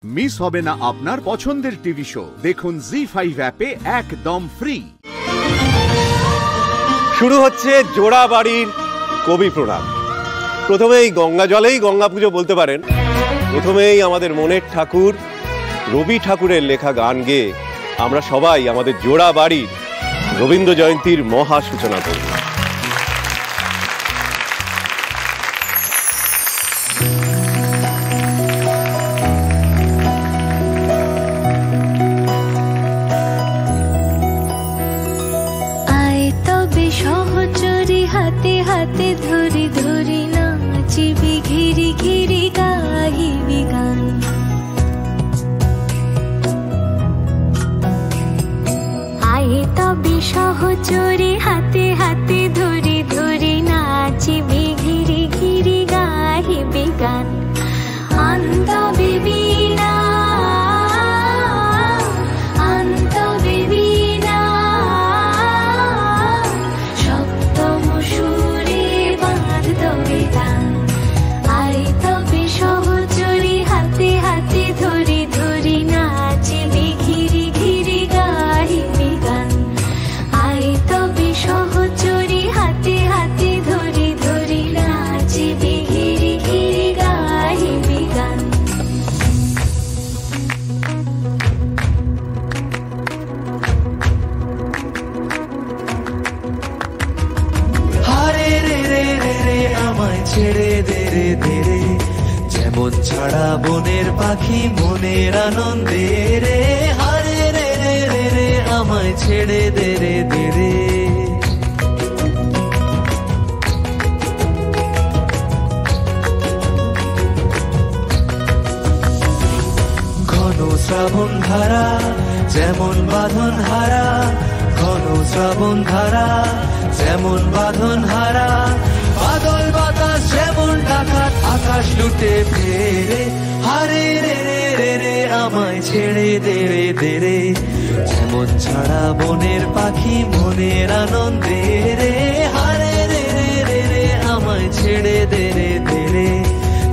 Miss হবে না আপনার পছন্দের টিভি শো। দেখুন জি5 অ্যাপে একদম ফ্রি। শুরু হচ্ছে জোড়াবাড়ির কবি প্রণাম। প্রথমেই গঙ্গা জলেই গঙ্গা পুজো বলতে পারেন। প্রথমেই আমাদের মনের ঠাকুর রবি ঠাকুরের লেখা গান গেয়ে আমরা সবাই আমাদের জোড়াবাড়ির রবীন্দ্র জয়ন্তীর মহা সূচনা করি। সহচরি হাতে হাতে ধরি ধরি নাচিবি ঘিরি ঘিরি গাহিবি গান। আয়ে তবে সহচরি হাতে হাতে ধরি ধরি নাচিবি ঘিরি ঘিরি গাহিবি গান। আন্তবে বীণা ছেড়ে দে রে দে রে, যেমন ছাড়া বনের পাখি মনের আনন্দে রে। হারে রে রে রে রে আমায় ছেড়ে দে রে দে রে। ঘন শ্রাবণ ধারা যেমন বাঁধন হারা, ঘন শ্রাবণ ধারা যেমন বাঁধন হারা। বাদল বাতাস যেমন ডাকাত আকাশ লুটে ফেরে। হারে রে রে রে রে আমায় ছেড়ে দে রে দে রে, যেমন ছাড়া বনের পাখি মনের আনন্দে রে। হারে রে রে রে রে আমায় ছেড়ে দে রে দে রে,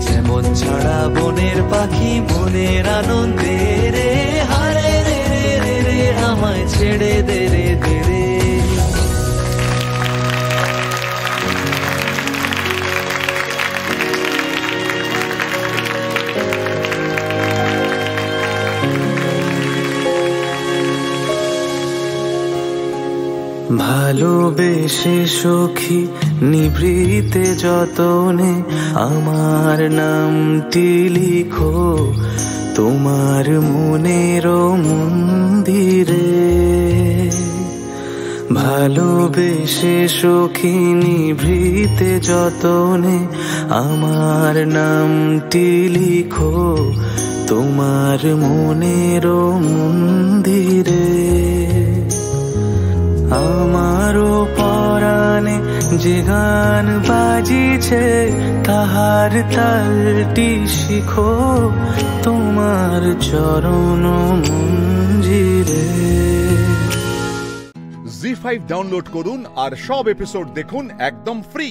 যেমন ছাড়া বনের পাখি মনের আনন্দে রে। হারে রে রে রে রে আমায় ছেড়ে দে রে দে রে। ভালোবেসে সখী নিভৃতে যতনে আমার নামটি লিখো তোমার মনের মন্দিরে। ভালোবেসে সখী নিভৃতে যতনে আমার নামটি লিখো তোমার মনের মন্দিরে। আমারও পরাণে যে গান বাজিছে তাহার তালটি শিখো তোমার চরণ মঞ্জিরে। জি5 ডাউনলোড করুন আর সব এপিসোড দেখুন একদম ফ্রি।